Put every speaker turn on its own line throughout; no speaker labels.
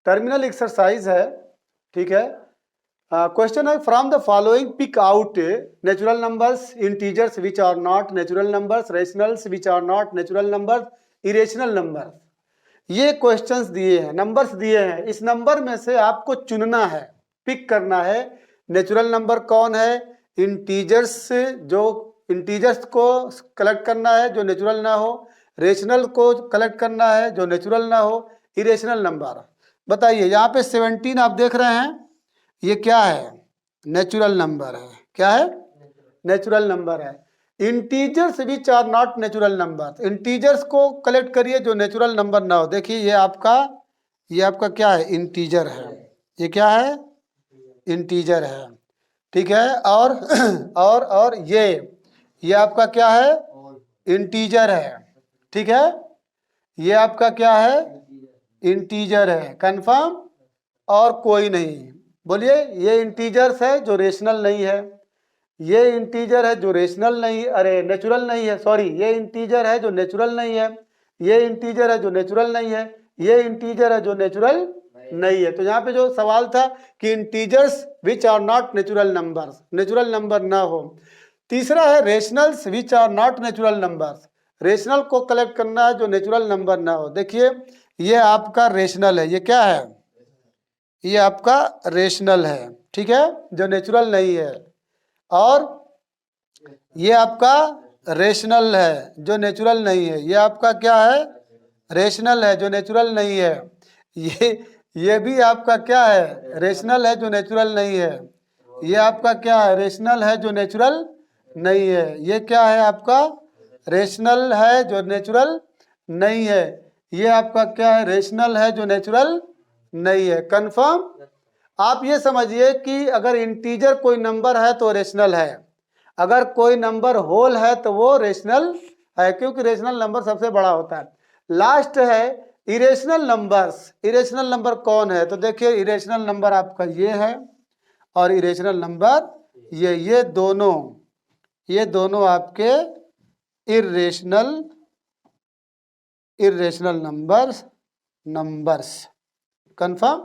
Terminal exercise है, ठीक है। क्वेश्चन है from the following pick out natural numbers, integers which are not natural numbers, rationals which are not natural numbers, irrational numbers. ये questions दिए हैं, numbers दिए हैं, इस नंबर में से आपको चुनना है, पिक करना है। नेचुरल नंबर कौन है, इंटीजर्स, जो इंटीजर्स को कलेक्ट करना है जो नेचुरल ना हो, रेशनल को कलेक्ट करना है जो नेचुरल ना हो, इरेशनल नंबर। बताइए यहाँ पे 17 आप देख रहे हैं, ये क्या है, नेचुरल नंबर है। क्या है, नेचुरल नंबर है। Integers which are not natural number, integers को कलेक्ट करिए जो नेचुरल नंबर ना हो। देखिए ये आपका क्या है, इंटीजर है। ये क्या है, इंटीजर है, ठीक है। और और ये आपका क्या है, इंटीजर है, ठीक है। ये आपका क्या है, इंटीजर है, कंफर्म। और कोई नहीं, बोलिए ये इंटीजर्स है जो रेशनल नहीं है, ये इंटीजर है जो रेशनल नहीं, अरे नेचुरल नहीं है, सॉरी, ये इंटीजर है जो नेचुरल नहीं है, ये इंटीजर है जो नेचुरल नहीं है, ये इंटीजर है जो नेचुरल नहीं है। तो यहाँ पे जो सवाल था कि integers which are not natural numbers, natural number ना हो। तीसरा है rationals which are not natural numbers, rational को कलेक्ट करना है जो नेचुरल नंबर ना हो। देखिए ये आपका रेशनल है, ये क्या है, ये आपका रेशनल है, ठीक है, जो नेचुरल नहीं है। और ये आपका रेशनल है जो नेचुरल नहीं है, ये आपका क्या है, रेशनल है जो नेचुरल नहीं है। ये भी आपका क्या है, रेशनल है जो नेचुरल नहीं है। ये आपका क्या है, रेशनल है जो नेचुरल नहीं है। ये क्या है आपका, रेशनल है जो नेचुरल नहीं है। ये आपका क्या है, रेशनल है जो नेचुरल नहीं है। कंफर्म। आप ये समझिए कि अगर इंटीजर कोई नंबर है तो रेशनल है, अगर कोई नंबर होल है तो वो रेशनल है, क्योंकि रेशनल नंबर सबसे बड़ा होता है। लास्ट है इरेशनल नंबर्स। इरेशनल नंबर कौन है, तो देखिए इरेशनल नंबर आपका ये है और इरेशनल नंबर ये दोनों आपके irrational numbers. Confirm.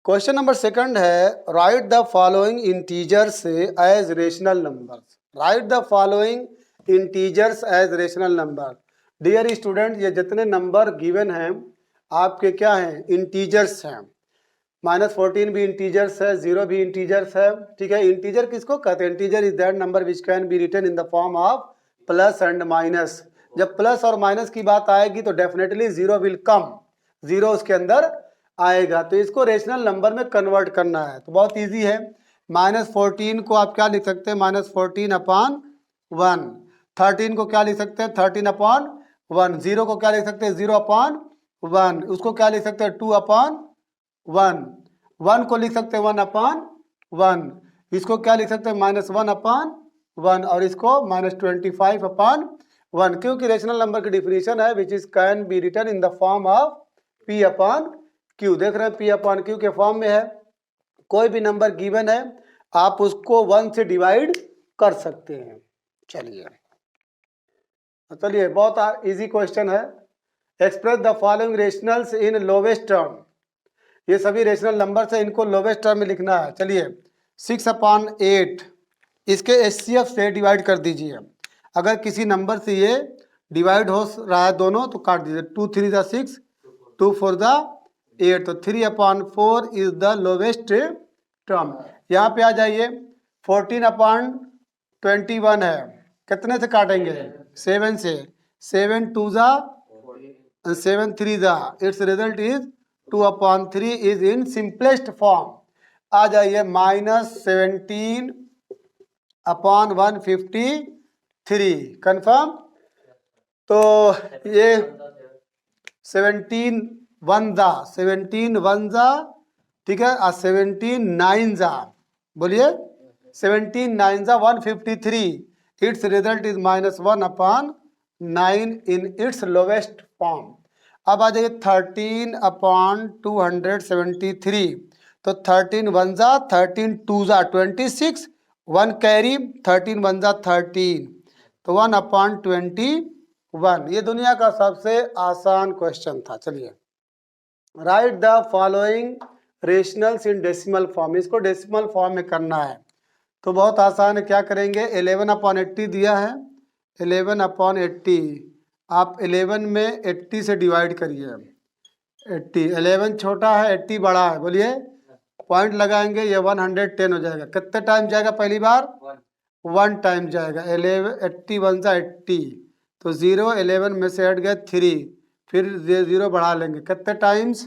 Question number second है write the following integers as rational numbers. Write the following integers as rational number. Dear student, ये जितने नंबर गिवन हैं आपके क्या हैं, इंटीजर्स हैं। -14 भी इंटीजर्स है, 0 भी इंटीजर्स है, ठीक है। इंटीजर किसको कहते हैं, integer is that number which can be written in the form of plus and minus. जब प्लस और माइनस की बात आएगी तो डेफिनेटली 0 विल कम, 0 उसके अंदर आएगा। तो इसको रेशनल नंबर में कन्वर्ट करना है तो बहुत इजी है। -14 को आप क्या लिख सकते हैं, -14/1। 13 को क्या लिख सकते हैं, 13/1। 0 को क्या लिख सकते हैं, 0/1। उसको क्या लिख सकते हैं, 2/1। 1 को लिख सकते हैं 1/1। इसको क्या लिख सकते हैं, -1/1। और इसको -25/1, क्योंकि रेशनल नंबर की डिफिनीशन है which is can be written in the form of P/Q। देख रहे हैं P/Q के फॉर्म में है। कोई भी नंबर गिवन है आप उसको 1 से डिवाइड कर सकते हैं। चलिए बहुत इजी क्वेश्चन है। Express the following rationals in lowest term. ये सभी रेशनल नंबर से, इनको लोवेस्ट टर्म में लिखना है। चलिए 6/8 इसके HCF से डिवाइड कर दीजिए। अगर किसी नंबर से ये डिवाइड हो रहा है दोनों तो काट दीजिए। 2 3 × 6, 2 4 × 8, तो 3/4 इज द लोवेस्ट टर्म। यहाँ पे आ जाइए 14/21 है, कितने से काटेंगे, 7 से। 7 2 × 7 3 its result is 2/3 is in simplest form. आ जाइए -17/153। कंफर्म। तो ये 17 1 जा, ठीक है, 17 9 जा, बोलिए 17 9 जा 153। It's result is -1/9 in its lowest form. अब आ जाइए 13/273। तो 13 1 जा, 13 2 जा 26, 1 कैरी, 13 1 जा 13, तो 1/21। ये दुनिया का सबसे आसान क्वेश्चन था। चलिए write the following rationals in decimal form, इसको डेसिमल फॉर्म में करना है। तो बहुत आसान है, क्या करेंगे, 11/80 दिया है, 11/80 आप 11 में 80 से डिवाइड करिए, 80, 11 छोटा है 80 बड़ा है, बोलिए पॉइंट लगाएंगे, ये 110 हो जाएगा। कितने टाइम जाएगा, पहली बार 1 टाइम जाएगा, 11 80 1 सा 80, तो 0 11 में से हट गए 3, फिर 0 बढ़ा लेंगे, कितने टाइम्स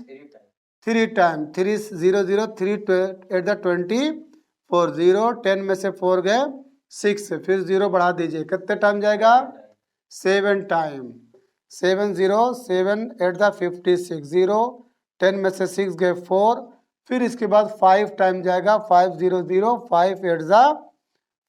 3 टाइम, 3 0 0 3 एट द 24, 0 10 में से 4 गए 6, फिर 0 बढ़ा दीजिए, कितने टाइम जाएगा 7 टाइम, 7 0 7 एट द 56, 0 10 में से 6 गए 4, फिर इसके बाद 5 टाइम जाएगा, 5 0 0 5 एट द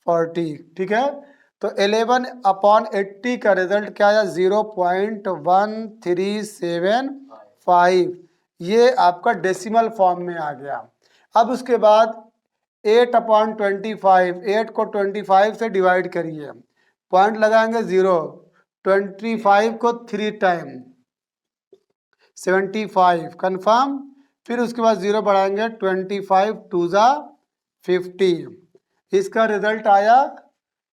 40, ठीक है। तो 11/80 का रिजल्ट क्या आया, 0.1375, ये आपका डेसिमल फॉर्म में आ गया। अब उसके बाद 8/25, 8 को 25 से डिवाइड करिए, पॉइंट लगाएंगे 0, 25 को 3 टाइम 75 कंफर्म, फिर उसके बाद 0 बढ़ाएंगे, 25 2 ज़ा 50, इसका रिजल्ट आया,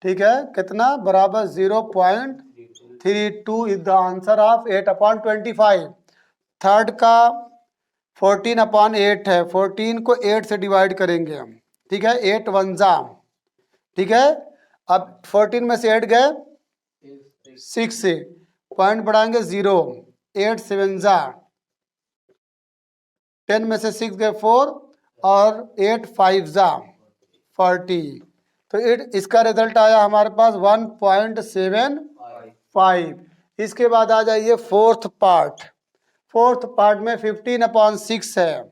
ठीक है, कितना बराबर 0.32 is the answer of 8/25। Third का 14/8 है, 14 को 8 से डिवाइड करेंगे हम, ठीक है, 8 1 ज़ा, ठीक है। अब 14 में से 8 गए 6 से, पॉइंट बढ़ाएंगे 0, 8 7 ज़ा, 10 में से 6 गए 4, और 8 5 ज़ा 40, तो इसका रिजल्ट आया हमारे पास 1.75। इसके बाद आ जाइए फोर्थ पार्ट, फोर्थ पार्ट में 15/6 है,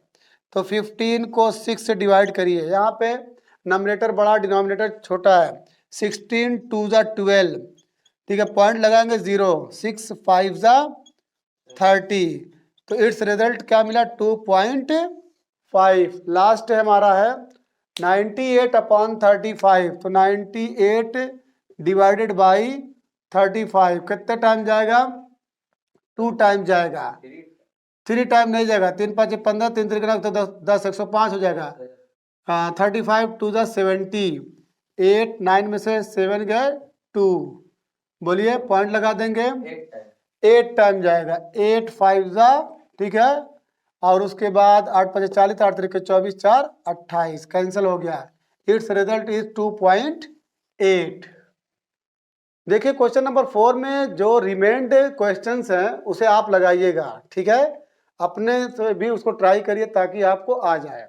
तो 15 को 6 से डिवाइड करिए, यहाँ पे नॉमिनेटर बड़ा डिनोमिनेटर छोटा है, 16 2 ज़ा 12, ठीक है, पॉइंट लगाएंगे 0, 6 5 ज़ा 30, तो इट्स रिजल्ट क्या मिला 2.5। लास्ट है हमारा है 98/35, तो 98 डिवाइडेड बाई 35 कितने टाइम जाएगा, 2 टाइम जाएगा, 3 टाइम नहीं जाएगा, 3 5 15, 3 3 तो 10 105 हो जाएगा, 35 2 ज़ा 70, 8 9 में से 7 गए 2, बोलिए पॉइंट लगा देंगे, 8 टाइम जाएगा, 8 5 ज़ा, ठीक है, और उसके बाद 8 5 40, 8 3 24, 4 28, कैंसिल हो गया, इट्स रिजल्ट इज 2.8। देखिए क्वेश्चन नंबर 4 में जो रिमेंड क्वेश्चंस हैं उसे आप लगाइएगा, ठीक है, अपने से भी उसको ट्राई करिए ताकि आपको आ जाए।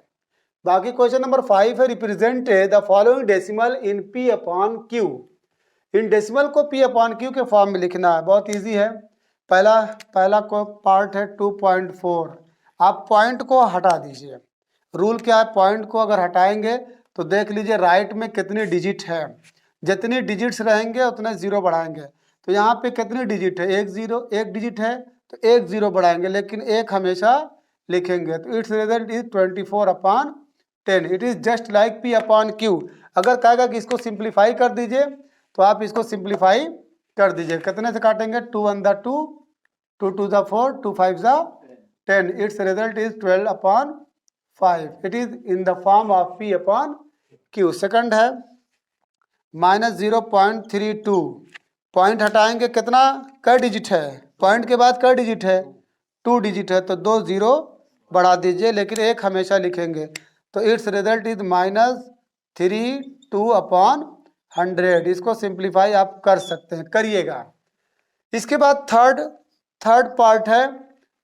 बाकी क्वेश्चन नंबर 5 है, represent the following decimal in P/Q। In decimal को P/Q के फॉर्म में लिखना है, बहुत इजी है। पहला को पार्ट है 2.4, आप पॉइंट को हटा दीजिए, रूल क्या है, पॉइंट को अगर हटाएंगे तो देख लीजिए राइट में कितनी डिजिट है, जितनी डिजिट्स रहेंगे उतने 0 बढ़ाएंगे, तो यहाँ पे कितनी डिजिट है, 1 डिजिट है तो 1 0 बढ़ाएंगे, लेकिन 1 हमेशा लिखेंगे, तो it's result is 24/10, it is just like P/Q। अगर कहेगा कि इसको सिंप्लीफाई कर दीजिए तो आप इसको सिंप्लीफाई कर दीजिए, कितने से काटेंगे, 2 1 ज़ा 2, 2 2 ज़ा 4, 2 5 ज़ा 10, it's result is 12/5, it is in the form of P/Q। Second है -0.32, पॉइंट हटाएंगे, कितना क डिजिट है, पॉइंट के बाद क डिजिट है, 2 डिजिट है, तो 2 0 बढ़ा दीजिए, लेकिन 1 हमेशा लिखेंगे, तो इट्स रिजल्ट इज -32/100। इसको सिंप्लीफाई आप कर सकते हैं, करिएगा। इसके बाद थर्ड पार्ट है,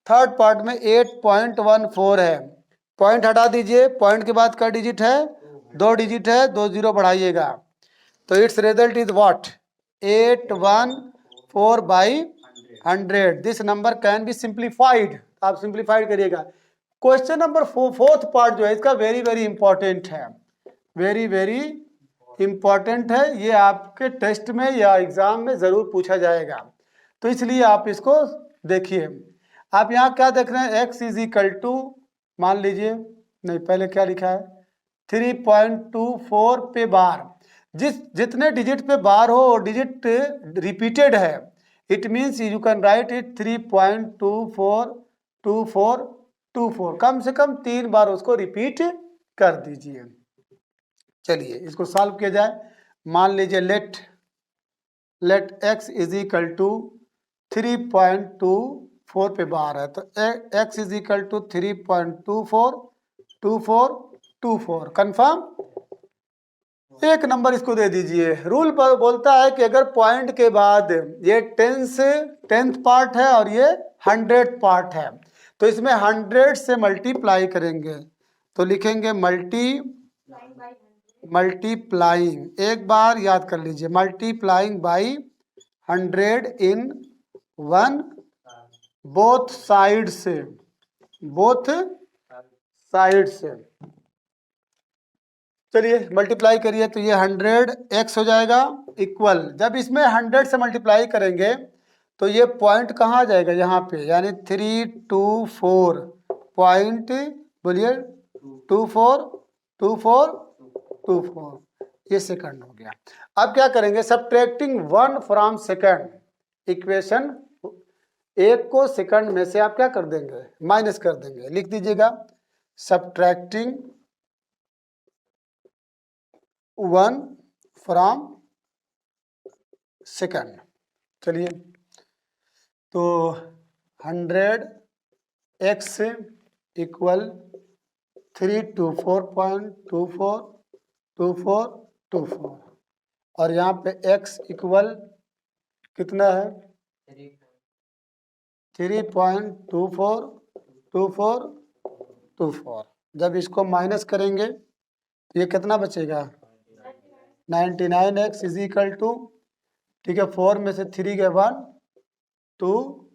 थर्ड पार्ट में 8.14 है, पॉइंट हटा दीजिए, पॉइंट के बाद का डिजिट है, 2 डिजिट है, 2 0 बढ़ाइएगा, तो it's result is what, 814/100। This number can be simplified, आप सिंप्लीफाइड करिएगा। क्वेश्चन नंबर 4th पार्ट जो है इसका वेरी वेरी इंपॉर्टेंट है, वेरी वेरी इंपॉर्टेंट है, ये आपके टेस्ट में या एग्जाम में जरूर पूछा जाएगा, तो इसलिए आप इसको देखिए। आप यहाँ क्या देख रहे हैं, x = मान लीजिए, नहीं पहले क्या लिखा है, 3.24 पे बार, जितने डिजिट पे बार हो और डिजिट रिपीटेड है, it means you can write it 3.2424 24, कम से कम 3 बार उसको रिपीट कर दीजिए। चलिए इसको सॉल्व किया जाए। मान लीजिए let x is equal to 3.24 पे बार है, तो x is equal to 3.24 confirm. एक नंबर इसको दे दीजिए। रूल पर बोलता है कि अगर पॉइंट के बाद ये टेंथ पार्ट है और ये 100th पार्ट है, तो इसमें 100 से मल्टीप्लाई करेंगे, तो लिखेंगे मल्टीप्लाइंग, एक बार याद कर लीजिए, multiplying by 100 in 1 both side से, चलिए मल्टीप्लाई करिए, तो ये 100x हो जाएगा इक्वल, जब इसमें 100 से मल्टीप्लाई करेंगे तो ये पॉइंट कहाँ आ जाएगा, यहाँ पे, यानी 324 पॉइंट, बोलिए 24 ये सेकंड हो गया। अब क्या करेंगे, सब्ट्रैक्टिंग 1 फ्रॉम सेकंड, इक्वेशन एक को सेकंड में से आप क्या कर देंगे, माइनस कर देंगे। लिख दीजिएगा सब्ट्रैक्टिंग 1 फ्रॉम सेकंड। चलिए तो 100x इक्वल 324.2424 और यहाँ पे x इक्वल कितना है, 3.242424। जब इसको माइनस करेंगे तो ये कितना बचेगा, 99x इज इक्वल टू, ठीक है, 4 में से 3 गए 1 2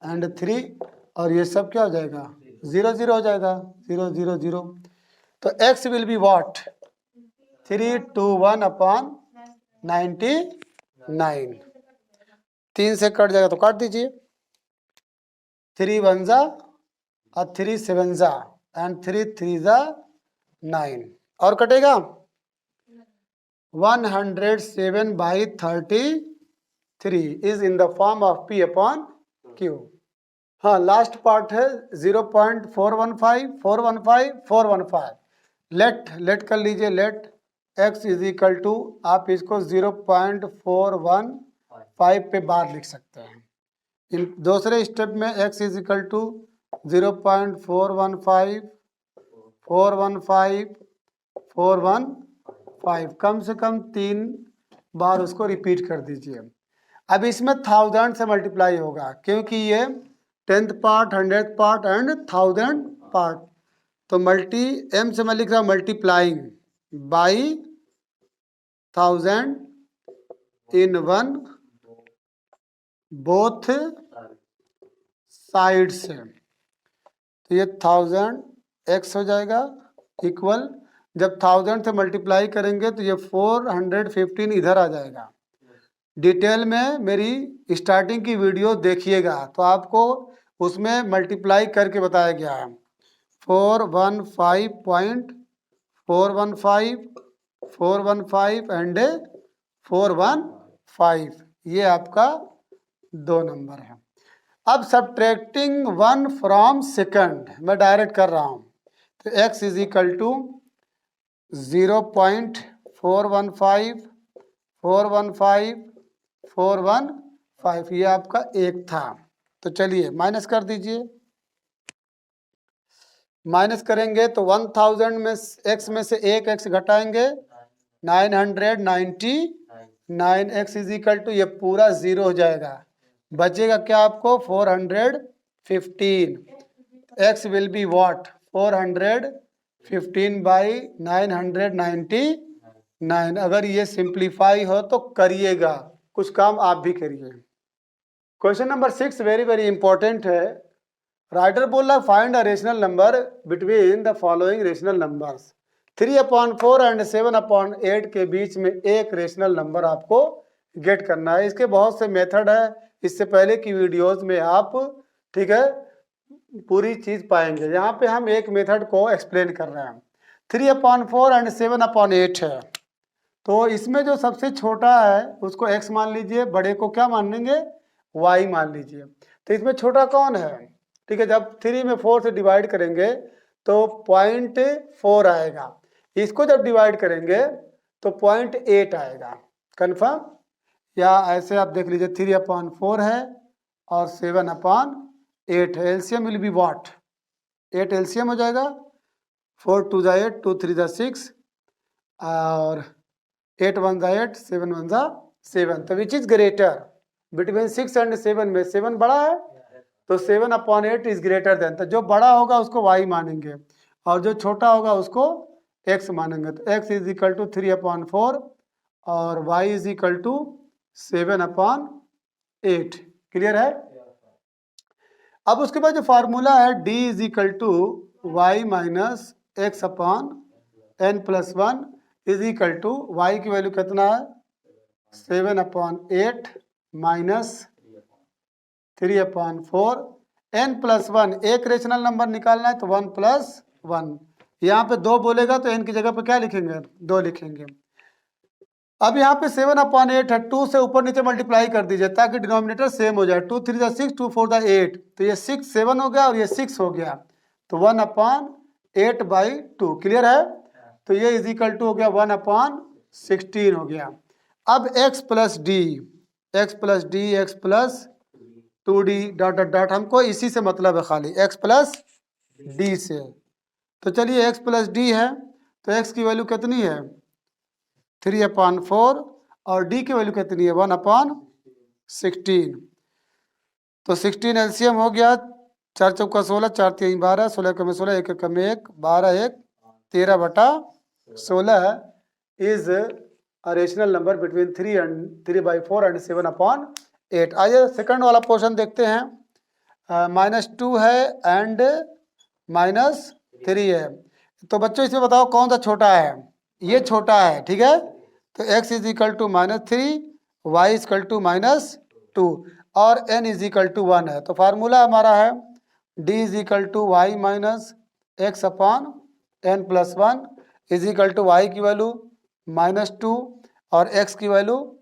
एंड 3 और ये सब क्या हो जाएगा, 0 हो जाएगा, 0 तो x विल बी व्हाट, 321/99। 3 से कट जाएगा तो काट दीजिए, 3 1 जा और 3 7 जा एंड 3 3 जा 9 और कटेगा 107/33 is in the form of P upon Q। हाँ लास्ट पार्ट है 0.415 लेट कर लीजिए, let x is equal to, आप इसको 0.415 पे बार लिख सकते हैं। इन दूसरे स्टेप में x इज इक्वल टू 0.415 कम से कम 3 बार उसको रिपीट कर दीजिए। अब इसमें 1000 से मल्टीप्लाई होगा क्योंकि ये 10th part 100th part and 1000 part, तो m से मैं लिख रहा हूँ multiplying by 1000 in 1 both side से, तो ये 1000x हो जाएगा इक्वल, जब 1000 से मल्टीप्लाई करेंगे तो ये 415 इधर आ जाएगा। डिटेल में मेरी स्टार्टिंग की वीडियो देखिएगा तो आपको उसमें मल्टीप्लाई करके बताया गया है। 415 एंड 415, ये आपका 2 नंबर है। अब सब्ट्रैक्टिंग 1 फ्रॉम सेकंड मैं डायरेक्ट कर रहा हूँ, तो x इज इक्वल टू 0.415 ये आपका एक था, तो चलिए माइनस कर दीजिए। माइनस करेंगे तो 1000 में x में से एक x घटाएंगे 999x इज इक्वल टू, ये पूरा 0 हो जाएगा, बचेगा क्या आपको 415। x will be what 415/999। अगर ये सिंप्लीफाई हो तो करिएगा, कुछ काम आप भी करिए। Question number 6 very very important है। राइटर बोल रहा find a rational number between the following rational numbers. 3/4 and 7/8 के बीच में एक रेशनल नंबर आपको गेट करना है। इसके बहुत से मेथड है, इससे पहले की वीडियोस में आप, ठीक है, पूरी चीज पाएंगे। यहाँ पे हम एक मेथड को एक्सप्लेन कर रहे हैं। 3/4 एंड 7/8 है, तो इसमें जो सबसे छोटा है उसको x मान लीजिए, बड़े को क्या मान लेंगे y मान लीजिए। तो इसमें छोटा कौन है, ठीक है। जब 3 में 4 से डिवाइड करेंगे तो 0.4 आएगा, इसको जब डिवाइड करेंगे तो 0.8 आएगा। कन्फर्म? या ऐसे आप देख लीजिए 3/4 है और 7/8 है। LCM will be what? 8 LCM हो जाएगा, 4 2 जा 8, 2 3 जा 6 और 8 1 जा 8, 7 1 जा 7। तो which is greater between 6 and 7 में 7 बड़ा है, तो 7/8 इज ग्रेटर देन। तो जो बड़ा होगा उसको y मानेंगे और जो छोटा होगा उसको x मानेंगे। तो x इज इक्वल टू 3/4 और y is equal to 7/8। Clear है? अब उसके बाद जो फार्मूला है d is equal to y minus X upon n plus 1 is equal to y की वैल्यू कितना है 7/8 माइनस 3/4 n प्लस 1। एक रेशनल नंबर निकालना है तो 1 प्लस 1। यहाँ पे 2 बोलेगा तो n की जगह पे क्या लिखेंगे? 2 लिखेंगे। अब यहाँ पे 7/8 है, 2 से ऊपर नीचे मल्टीप्लाई कर दीजिए ताकि डिनोमिनेटर सेम हो जाए। 2 3 जा 6, 2 4 जा 8, तो ये 6 7 हो गया और ये 6 हो गया, तो 1/8/2। क्लियर है? तो ये इज इक्वल टू हो गया 1/16 हो गया। अब x plus D, x plus D, x plus 2d dot dot dot, हमको इसी से मतलब है खाली x प्लस डी से। तो चलिए x प्लस डी है तो x की वैल्यू कितनी है 3/4 और d की वैल्यू कितनी है 1/16। तो 16 एलसीएम हो गया, 4 चौका 16, 4 3 12, 16 कम 16, 1 कम 1, 12 1 13/16 is a rational number between 3/4 and 7/8। आइए सेकंड वाला पोर्शन देखते हैं। -2 है एंड -3 है। तो बच्चों इसमें बताओ कौन सा छोटा है? ये छोटा है, ठीक है। तो x is equal to -3, y is equal to -2 और n इज इक्वल टू 1 है। तो फार्मूला हमारा है d is equal to y minus X upon n plus 1 is equal to y की वैल्यू -2 और x की वैल्यू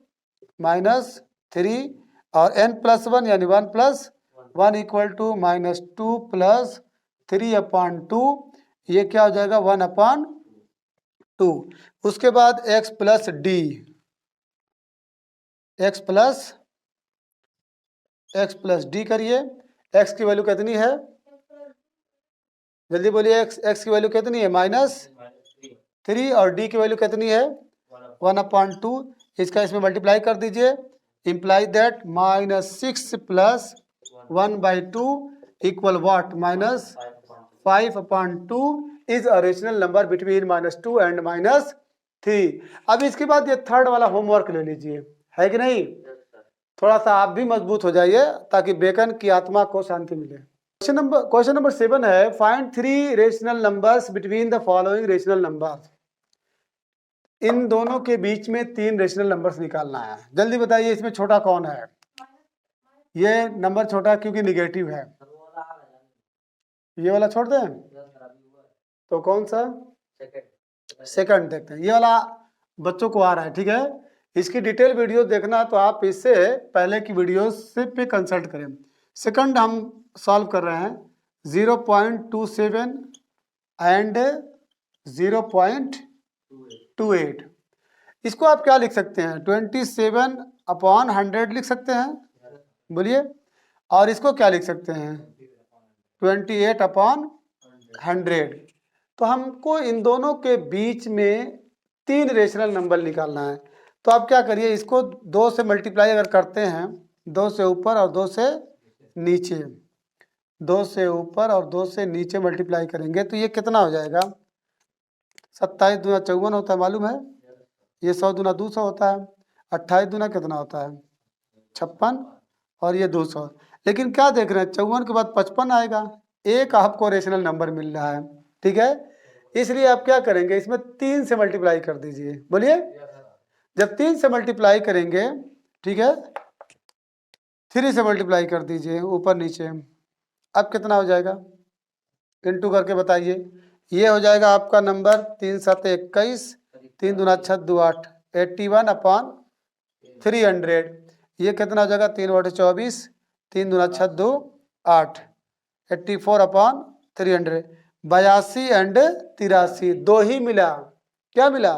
-3 और n प्लस 1 यानी 1 प्लस 1 इक्वल टू -2 प्लस 3/2। ये क्या हो जाएगा 1/2। उसके बाद x plus D, x plus D करिए। x की वैल्यू कितनी है? जल्दी बोलिए, x की वैल्यू कितनी है -3 और d की वैल्यू कितनी है 1/2। इसका इसमें मल्टीप्लाई कर दीजिए। Imply that -6 plus 1/2 equal what -5/2 is a rational number between -2 and -3। अब इसके बाद ये थर्ड वाला होमवर्क ले लीजिए, है कि नहीं? थोड़ा सा आप भी मजबूत हो जाइए ताकि बेकन की आत्मा को शांति मिले। क्वेश्चन नंबर 7 है, find 3 rational numbers between the following rational numbers. इन दोनों के बीच में 3 रेशनल नंबर्स निकालना है। जल्दी बताइए इसमें छोटा कौन है? ये नंबर छोटा क्योंकि निगेटिव है। ये वाला छोड़ दें तो कौन सा? सेकंड देखते हैं। ये वाला बच्चों को आ रहा है, ठीक है। इसकी डिटेल वीडियो देखना तो आप इससे पहले की वीडियो से पे कंसल्ट करें। सेकंड हम सॉल्व कर रहे हैं 0.27 एंड 0.28। इसको आप क्या लिख सकते हैं 27/100 लिख सकते हैं, बोलिए। और इसको क्या लिख सकते हैं 28/100। तो हमको इन दोनों के बीच में 3 रेशनल नंबर निकालना है। तो आप क्या करिए, इसको 2 से मल्टीप्लाई अगर करते हैं, 2 से ऊपर और 2 से नीचे, 2 से ऊपर और 2 से नीचे मल्टीप्लाई करेंगे तो ये कितना हो जाएगा 27 दूना 54 होता है, मालूम है। ये 100 दूना 200 होता है। 28 दूना कितना होता है 56 और ये 200। लेकिन क्या देख रहे हैं 54 के बाद 55 आएगा। एक आपको रेशनल नंबर मिल रहा है, ठीक है। इसलिए आप क्या करेंगे इसमें 3 से मल्टीप्लाई कर दीजिए, बोलिए। जब 3 से मल्टीप्लाई करेंगे, ठीक है, 3 से मल्टीप्लाई कर दीजिए ऊपर नीचे। अब कितना हो जाएगा इंटू करके बताइए। ये हो जाएगा आपका नंबर 3 7 21, 3 दूना 6 2 8, 81/300। ये कितना हो जाएगा 3 बटे 24, 3 दूना 6 2 8, 84/300, 82 एंड 83 दो ही मिला, क्या मिला?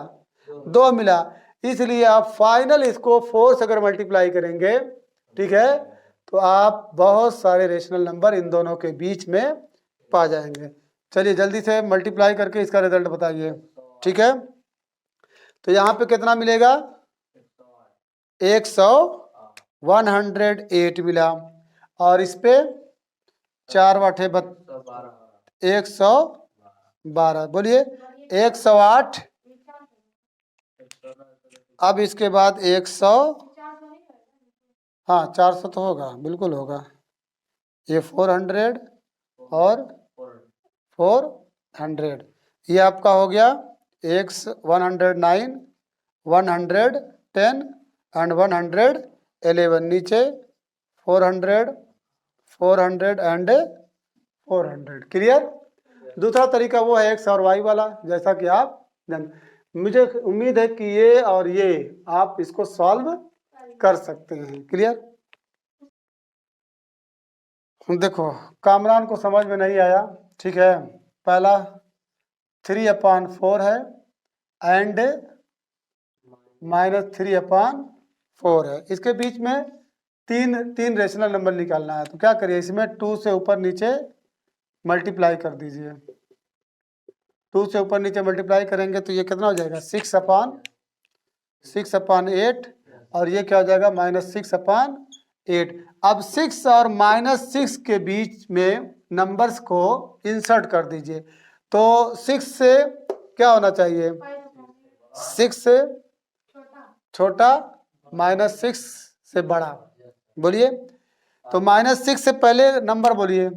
दो मिला। इसलिए आप फाइनल इसको 4 से अगर मल्टीप्लाई करेंगे, ठीक है, तो आप बहुत सारे रेशनल नंबर इन दोनों के बीच में पा जाएंगे। चलिए जल्दी से मल्टीप्लाई करके इसका रिजल्ट बताइए, ठीक है। तो यहाँ पे कितना मिलेगा? 108 मिला, और इस पे 4 वाटे 112, बोलिए 108। अब इसके बाद 100, हाँ 400 तो होगा, बिल्कुल होगा। ये 400 और 400, ये आपका हो गया 109, 110 एंड 111। नीचे 400, 400 एंड 400। क्लियर? दूसरा तरीका वो है एक्स और वाई वाला, जैसा कि आप जान, मुझे उम्मीद है कि ये और ये आप इसको सॉल्व कर सकते हैं। क्लियर? देखो कामरान को समझ में नहीं आया, ठीक है। पहला 3/4 है एंड -3/4 है, इसके बीच में तीन रेशनल नंबर निकालना है। तो क्या करिए, इसमें 2 से ऊपर नीचे मल्टीप्लाई कर दीजिए। 2 से ऊपर नीचे मल्टीप्लाई करेंगे तो ये कितना हो जाएगा? 6/8, और ये क्या हो जाएगा? -6/8। अब 6 और -6 के बीच में नंबर्स को इंसर्ट कर दीजिए। तो 6 से क्या होना चाहिए? 6 से छोटा, -6 से बड़ा। बोलिए, तो -6 से पहले नंबर बोलिए।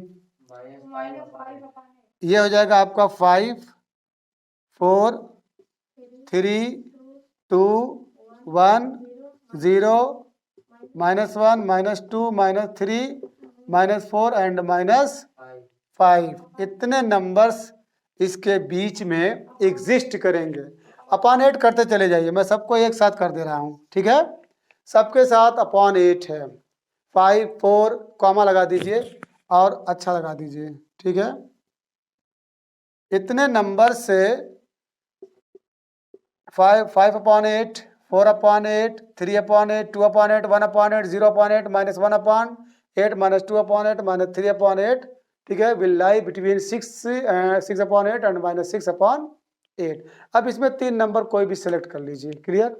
ये हो जाएगा आपका 5, 4, 3, 2, 1, 0, -1, -2, -3, -4 एंड -5। इतने नंबर्स इसके बीच में एग्जिस्ट करेंगे। अपॉन 8 करते चले जाइए, मैं सबको एक साथ कर दे रहा हूँ, ठीक है। सबके साथ अपॉन 8 है। 5, 4 कॉमा लगा दीजिए और अच्छा लगा दीजिए, ठीक है। इतने नंबर से 5/8, 4/8, 3/8, 2/8, 1/8, 0/8, -1/8, -2/8, -3/8, ठीक है, विल लाई बिटवीन 6/8 एंड -6/8। अब इसमें 3 नंबर कोई भी सिलेक्ट कर लीजिए। क्लियर?